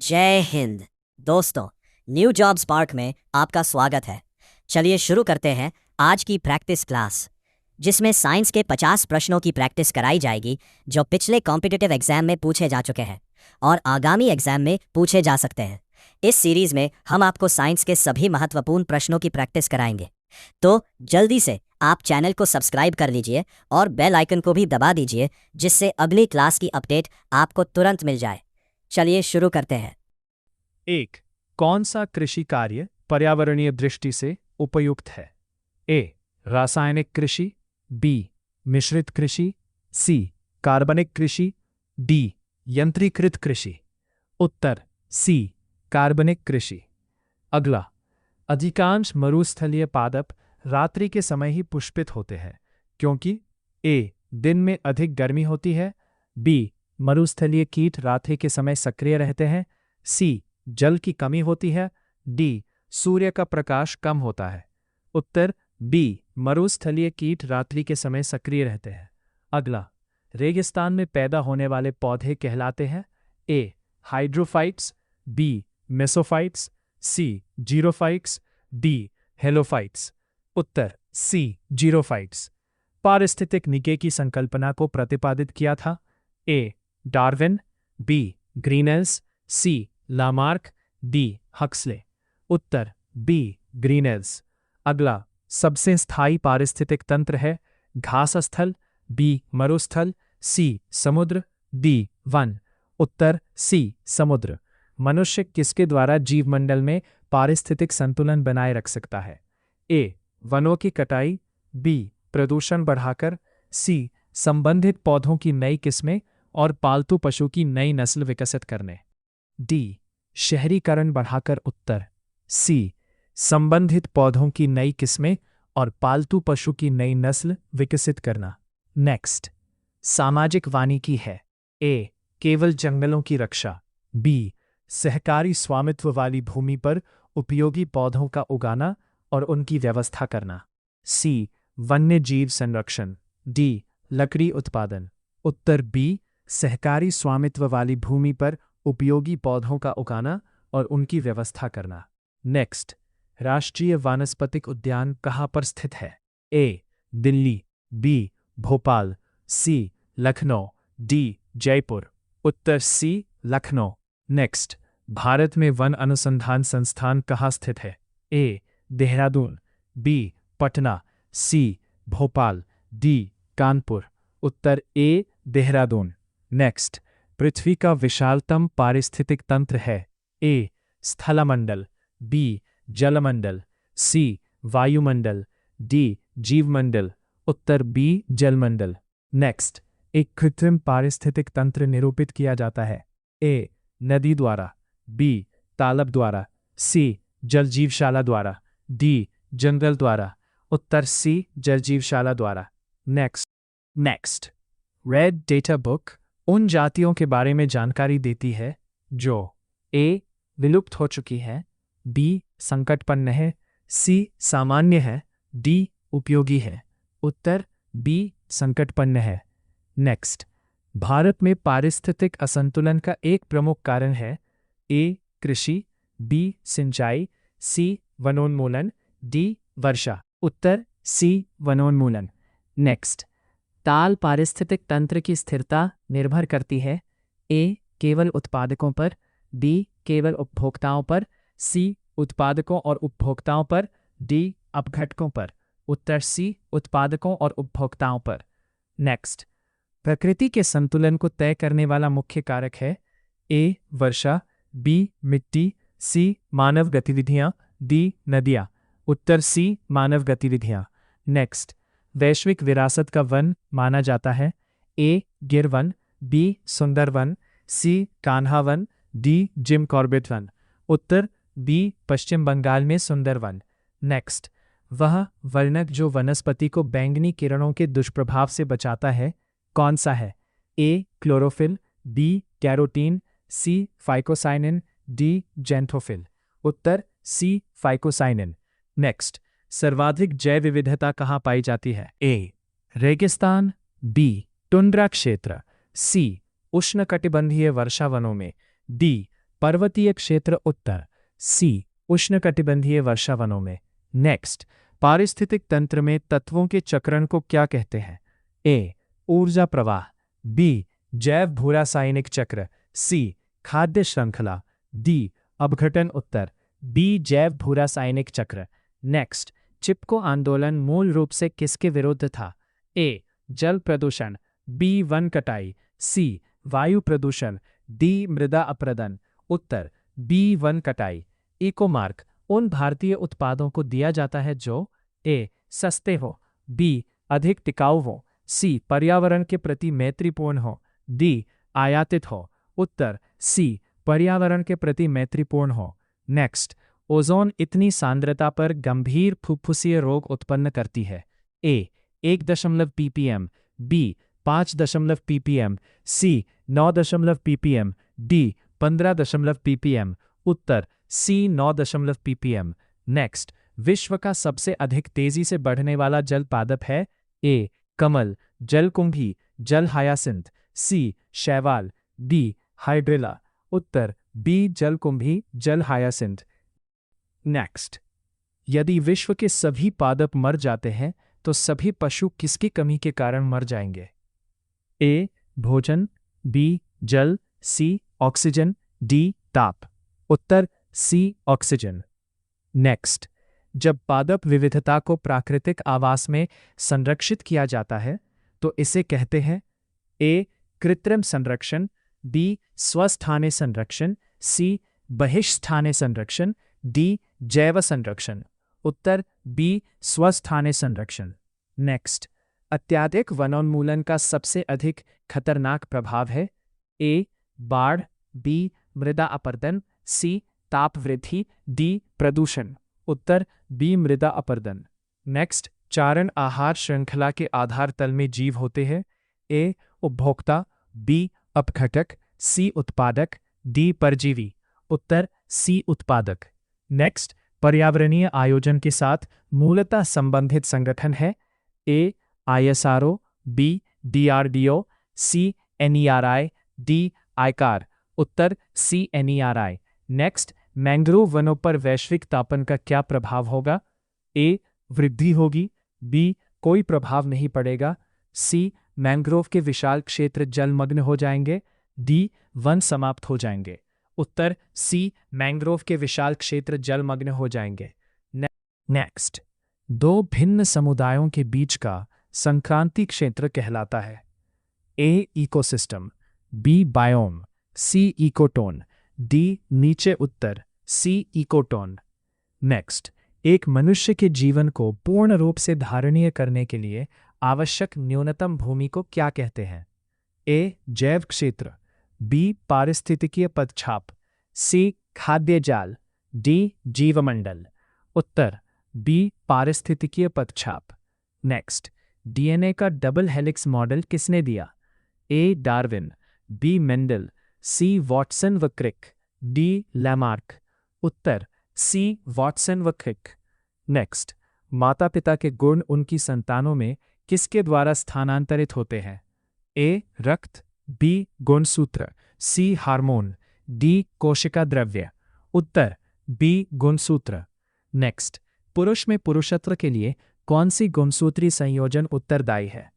जय हिंद। दोस्तों, new job spark में आपका स्वागत है। चलिए शुरू करते हैं आज की प्रैक्टिस क्लास, जिसमें साइंस के 50 प्रश्नों की प्रैक्टिस कराई जाएगी जो पिछले कॉम्पिटिटिव एग्जाम में पूछे जा चुके हैं और आगामी एग्जाम में पूछे जा सकते हैं। इस सीरीज में हम आपको साइंस के सभी महत्वपूर्ण प्रश्नों की प्रैक्टिस कराएंगे, तो जल्दी से आप चैनल को सब्सक्राइब कर लीजिए और बेल आइकन को भी दबा दीजिए, जिससे अगली क्लास की अपडेट आपको तुरंत मिल जाए। चलिए शुरू करते हैं। 1. कौन सा कृषि कार्य पर्यावरणीय दृष्टि से उपयुक्त है? ए. रासायनिक कृषि, बी. मिश्रित कृषि, सी. कार्बनिक कृषि, डी. यंत्रीकृत कृषि। उत्तर सी. कार्बनिक कृषि। अगला, अधिकांश मरुस्थलीय पादप रात्रि के समय ही पुष्पित होते हैं क्योंकि ए. दिन में अधिक गर्मी होती है, बी. मरुस्थलीय कीट रात्रि के समय सक्रिय रहते हैं, सी. जल की कमी होती है, डी. सूर्य का प्रकाश कम होता है। उत्तर बी. मरुस्थलीय कीट रात्रि के समय सक्रिय रहते हैं। अगला, रेगिस्तान में पैदा होने वाले पौधे कहलाते हैं? A. Hydrophytes, B. Mesophytes, C. Xerophytes, D. Halophytes. उत्तर सी. जीरोफाइट्स। पारिस्थितिक निके की संकल्पना को प्रतिपादित किया था? A. Darwin, B. Grinnell's, C. Lamarck, D. Huxley. उत्तर बी. ग्रीनेल्स। अगला, सबसे स्थायी पारिस्थितिक तंत्र है? घास स्थल, बी. मरुस्थल, सी. समुद्र, डी. वन। उत्तर सी. समुद्र। मनुष्य किसके द्वारा जीवमंडल में पारिस्थितिक संतुलन बनाए रख सकता है? ए. वनों की कटाई, बी. प्रदूषण बढ़ाकर, सी. संबंधित पौधों की नई किस्में और पालतू पशु की नई नस्ल विकसित करने, डी. शहरीकरण बढ़ाकर। उत्तर सी. संबंधित पौधों की नई किस्में और पालतू पशु की नई नस्ल विकसित करना। नेक्स्ट, सामाजिक वानिकी है? ए. केवल जंगलों की रक्षा, बी. सहकारी स्वामित्व वाली भूमि पर उपयोगी पौधों का उगाना और उनकी व्यवस्था करना, सी. वन्य जीव संरक्षण, डी. लकड़ी उत्पादन। उत्तर बी. सहकारी स्वामित्व वाली भूमि पर उपयोगी पौधों का उगाना और उनकी व्यवस्था करना। नेक्स्ट, राष्ट्रीय वानस्पतिक उद्यान कहाँ पर स्थित है? ए. दिल्ली, बी. भोपाल, सी. लखनऊ, डी. जयपुर। उत्तर सी. लखनऊ। नेक्स्ट, भारत में वन अनुसंधान संस्थान कहाँ स्थित है? ए. देहरादून, बी. पटना, सी. भोपाल, डी. कानपुर। उत्तर ए. देहरादून। नेक्स्ट, पृथ्वी का विशालतम पारिस्थितिक तंत्र है? ए. स्थलमंडल, बी. जलमंडल, सी. वायुमंडल, डी. जीवमंडल। उत्तर बी. जलमंडल। नेक्स्ट, एक कृत्रिम पारिस्थितिक तंत्र निरूपित किया जाता है? ए. नदी द्वारा, बी. तालाब द्वारा, सी. जलजीवशाला द्वारा, डी. जंगल द्वारा। उत्तर सी. जलजीवशाला द्वारा। नेक्स्ट, रेड डेटा बुक उन जातियों के बारे में जानकारी देती है जो ए. विलुप्त हो चुकी है, बी. संकटपन्न है, सी. सामान्य है, डी. उपयोगी है। उत्तर बी. संकटपन्न है। नेक्स्ट, भारत में पारिस्थितिक असंतुलन का एक प्रमुख कारण है? ए. कृषि, बी. सिंचाई, सी. वनोन्मूलन, डी. वर्षा। उत्तर सी. वनोन्मूलन। नेक्स्ट, ताल पारिस्थितिक तंत्र की स्थिरता निर्भर करती है? ए. केवल उत्पादकों पर, बी. केवल उपभोक्ताओं पर, सी. उत्पादकों और उपभोक्ताओं पर, डी. अपघटकों पर। उत्तर सी. उत्पादकों और उपभोक्ताओं पर। नेक्स्ट, प्रकृति के संतुलन को तय करने वाला मुख्य कारक है? ए. वर्षा, बी. मिट्टी, सी. मानव गतिविधियां, डी. नदियां। उत्तर सी. मानव गतिविधियां। नेक्स्ट, वैश्विक विरासत का वन माना जाता है? ए. गिर वन, B. Sundarban, C. Kanha वन, डी. जिम कॉर्बेट वन। उत्तर बी. पश्चिम बंगाल में सुंदर वन। नेक्स्ट, वह वर्णक जो वनस्पति को बैंगनी किरणों के दुष्प्रभाव से बचाता है कौन सा है? A. Chlorophyll, B. Carotene, C. Phycocyanin, D. Xanthophyll. उत्तर सी. फाइकोसाइनिन। नेक्स्ट, सर्वाधिक जैव विविधता कहाँ पाई जाती है? ए. रेगिस्तान, बी. टुंड्रा क्षेत्र, सी. उष्णकटिबंधीय वर्षावनों में, डी. पर्वतीय क्षेत्र उत्तर, सी उष्णकटिबंधीय वर्षावनों में। नेक्स्ट, पारिस्थितिक तंत्र में तत्वों के चक्रण को क्या कहते हैं? ए ऊर्जा प्रवाह, बी जैव भूरासायनिक चक्र, सी खाद्य श्रृंखला, डी अपघटन। उत्तर बी जैव भूरासायनिक चक्र। नेक्स्ट, चिपको आंदोलन मूल रूप से किसके विरुद्ध था? ए जल प्रदूषण, बी वन कटाई, सी वायु प्रदूषण, डी मृदा अपरदन। उत्तर बी वन कटाई। इकोमार्क उन भारतीय उत्पादों को दिया जाता है जो ए सस्ते हो, बी अधिक टिकाऊ हो, सी पर्यावरण के प्रति मैत्रीपूर्ण हो, डी आयातित हो। उत्तर सी पर्यावरण के प्रति मैत्रीपूर्ण हो। नेक्स्ट, ओजोन इतनी सांद्रता पर गंभीर फुफ्फुसीय रोग उत्पन्न करती है? ए 1 ppm, बी 5 ppm, सी 9 ppm, डी 15 ppm। उत्तर सी 9 ppm। नेक्स्ट, विश्व का सबसे अधिक तेजी से बढ़ने वाला जल पादप है? ए कमल, जलकुंभी, जल हायासिंथ, सी शैवाल, डी हाइड्रिला। उत्तर बी जलकुंभी, जल हायासिंथ। नेक्स्ट, यदि विश्व के सभी पादप मर जाते हैं तो सभी पशु किसकी कमी के कारण मर जाएंगे? ए भोजन, बी जल, सी ऑक्सीजन, डी ताप। उत्तर सी ऑक्सीजन। नेक्स्ट, जब पादप विविधता को प्राकृतिक आवास में संरक्षित किया जाता है तो इसे कहते हैं? ए कृत्रिम संरक्षण, बी स्वस्थानीय संरक्षण, सी बहिष्ठानीय संरक्षण, डी जैव संरक्षण। उत्तर बी स्वस्थानीय संरक्षण। नेक्स्ट, अत्यधिक वनोन्मूलन का सबसे अधिक खतरनाक प्रभाव है? ए बाढ़, बी मृदा अपरदन, सी ताप वृद्धि, डी प्रदूषण। उत्तर बी मृदा अपरदन। नेक्स्ट, चारण आहार श्रृंखला के आधार तल में जीव होते हैं? ए उपभोक्ता, बी अपघटक, सी उत्पादक, डी परजीवी। उत्तर सी उत्पादक। नेक्स्ट, पर्यावरणीय आयोजन के साथ मूलतः संबंधित संगठन है? ए ISRO, बी DRDO, सी NERI, डी आईकार। उत्तर सी NERI। नेक्स्ट, मैंग्रोव वनों पर वैश्विक तापन का क्या प्रभाव होगा? ए वृद्धि होगी, बी कोई प्रभाव नहीं पड़ेगा, सी मैंग्रोव के विशाल क्षेत्र जलमग्न हो जाएंगे, डी वन समाप्त हो जाएंगे। उत्तर सी मैंग्रोव के विशाल क्षेत्र जलमग्न हो जाएंगे। नेक्स्ट, दो भिन्न समुदायों के बीच का संक्रांति क्षेत्र कहलाता है? ए इकोसिस्टम, बी बायोम, सी इकोटोन, डी नीचे। उत्तर सी इकोटोन। नेक्स्ट, एक मनुष्य के जीवन को पूर्ण रूप से धारणीय करने के लिए आवश्यक न्यूनतम भूमि को क्या कहते हैं? ए जैव क्षेत्र, बी पारिस्थितिकीय पदछाप, सी खाद्य जाल, डी जीवमंडल। उत्तर बी पारिस्थितिकीय पदछाप। नेक्स्ट, डीएनए का डबल हेलिक्स मॉडल किसने दिया? ए डार्विन, बी मेंडल, सी वॉटसन व क्रिक, डी लैमार्क। उत्तर सी वॉटसन व क्रिक। नेक्स्ट, माता पिता के गुण उनकी संतानों में किसके द्वारा स्थानांतरित होते हैं? ए रक्त, बी गुणसूत्र, सी हार्मोन, डी कोशिका द्रव्य। उत्तर बी गुणसूत्र। नेक्स्ट, पुरुष में पुरुषत्व के लिए कौन सी गुणसूत्री संयोजन उत्तरदायी है?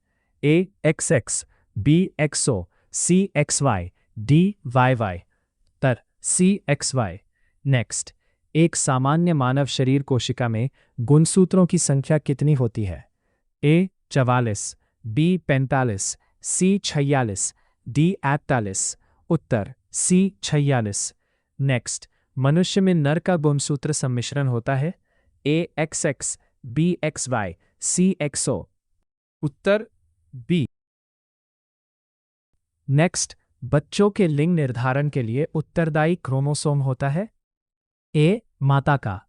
ए XX, बी XO, सी XY, डी YY। उत्तर सी XY। नेक्स्ट, एक सामान्य मानव शरीर कोशिका में गुणसूत्रों की संख्या कितनी होती है? ए 44, बी 45, सी 46, डी 48। उत्तर सी 46। नेक्स्ट, मनुष्य में नर का गुणसूत्र सम्मिश्रण होता है? ए XX, बी XY, सी XO। उत्तर बी। नेक्स्ट, बच्चों के लिंग निर्धारण के लिए उत्तरदायी क्रोमोसोम होता है? ए माता का,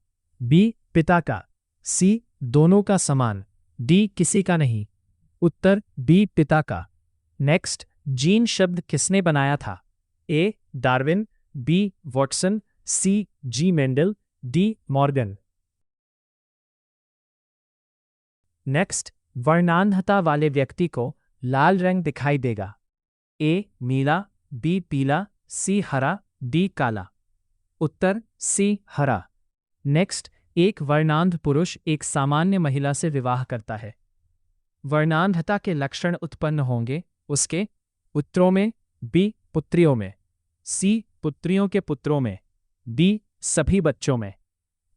बी पिता का, सी दोनों का समान, डी किसी का नहीं। उत्तर बी पिता का। नेक्स्ट, जीन शब्द किसने बनाया था? A Darwin, B Watson, C ji Mendel, De Morgan. Next, वर्णांधता वाले व्यक्ति को लाल रंग दिखाई देगा? ए नीला, बी पीला, सी हरा, डी काला। उत्तर सी हरा। नेक्स्ट, एक वर्णांध पुरुष एक सामान्य महिला से विवाह करता है। वर्णांधता के लक्षण उत्पन्न होंगे उसके पुत्रों में, बी पुत्रियों में, सी पुत्रियों के पुत्रों में, डी सभी बच्चों में।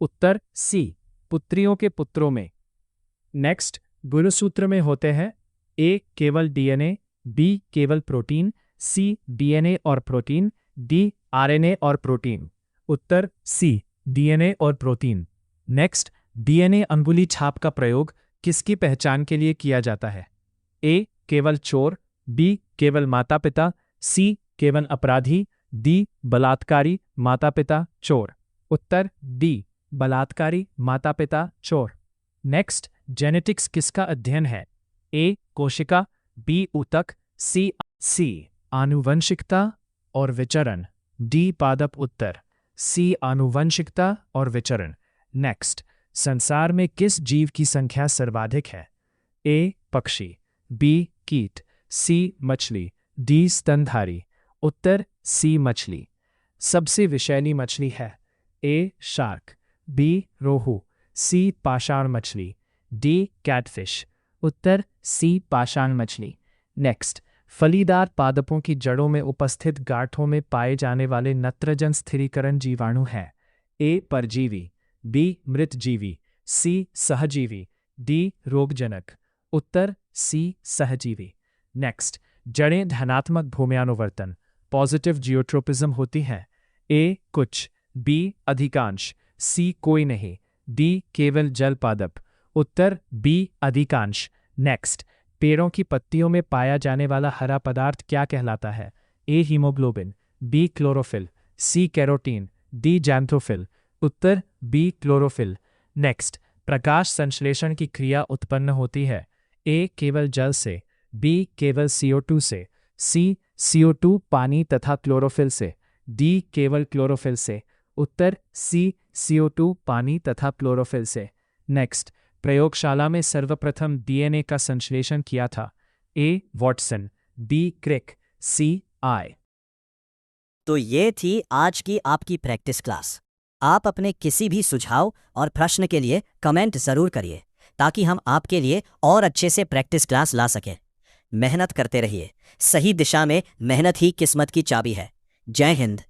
उत्तर सी पुत्रियों के पुत्रों में। नेक्स्ट, गुणसूत्र में होते हैं ए केवल डीएनए, बी केवल प्रोटीन, सी डीएनए और प्रोटीन, डी आरएनए और प्रोटीन। उत्तर सी डीएनए और प्रोटीन। नेक्स्ट, डीएनए अंगुली छाप का प्रयोग किसकी पहचान के लिए किया जाता है? ए केवल चोर, बी केवल माता पिता, सी केवल अपराधी, डी बलात्कारी माता पिता चोर। उत्तर डी बलात्कारी माता पिता चोर। नेक्स्ट, जेनेटिक्स किसका अध्ययन है? ए कोशिका, बी ऊतक, सी आनुवंशिकता और विचरण, डी पादप। उत्तर सी आनुवंशिकता और विचरण। नेक्स्ट, संसार में किस जीव की संख्या सर्वाधिक है? ए पक्षी, बी कीट, सी मछली, डी स्तनधारी। उत्तर सी मछली। सबसे विषैली मछली है? ए शार्क, बी रोहू, सी पाषाण मछली, डी कैटफिश। उत्तर सी पाषाण मछली। नेक्स्ट, फलीदार पादपों की जड़ों में उपस्थित गांठों में पाए जाने वाले नत्रजन स्थिरीकरण जीवाणु हैं? ए परजीवी, बी मृतजीवी, सी सहजीवी, डी रोगजनक। उत्तर सी सहजीवी। नेक्स्ट, जड़ें धनात्मक भूम्यानुवर्तन पॉजिटिव जियोट्रोपिज्म होती हैं? ए कुछ, बी अधिकांश, सी कोई नहीं, डी केवल जल पादप। उत्तर बी अधिकांश। नेक्स्ट, पेड़ों की पत्तियों में पाया जाने वाला हरा पदार्थ क्या कहलाता है? ए हीमोग्लोबिन, बी क्लोरोफिल, सी कैरोटीन, डी जैंथोफिल। उत्तर बी क्लोरोफिल। नेक्स्ट, प्रकाश संश्लेषण की क्रिया उत्पन्न होती है? ए केवल जल से, बी केवल CO2 से, सी CO2 पानी तथा क्लोरोफिल से, डी केवल क्लोरोफिल से। उत्तर सी CO2 पानी तथा क्लोरोफिल से। नेक्स्ट, प्रयोगशाला में सर्वप्रथम डीएनए का संश्लेषण किया था? ए वॉटसन, बी क्रिक, सी आई। तो ये थी आज की आपकी प्रैक्टिस क्लास। आप अपने किसी भी सुझाव और प्रश्न के लिए कमेंट ज़रूर करिए ताकि हम आपके लिए और अच्छे से प्रैक्टिस क्लास ला सकें। मेहनत करते रहिए, सही दिशा में मेहनत ही किस्मत की चाबी है। जय हिंद।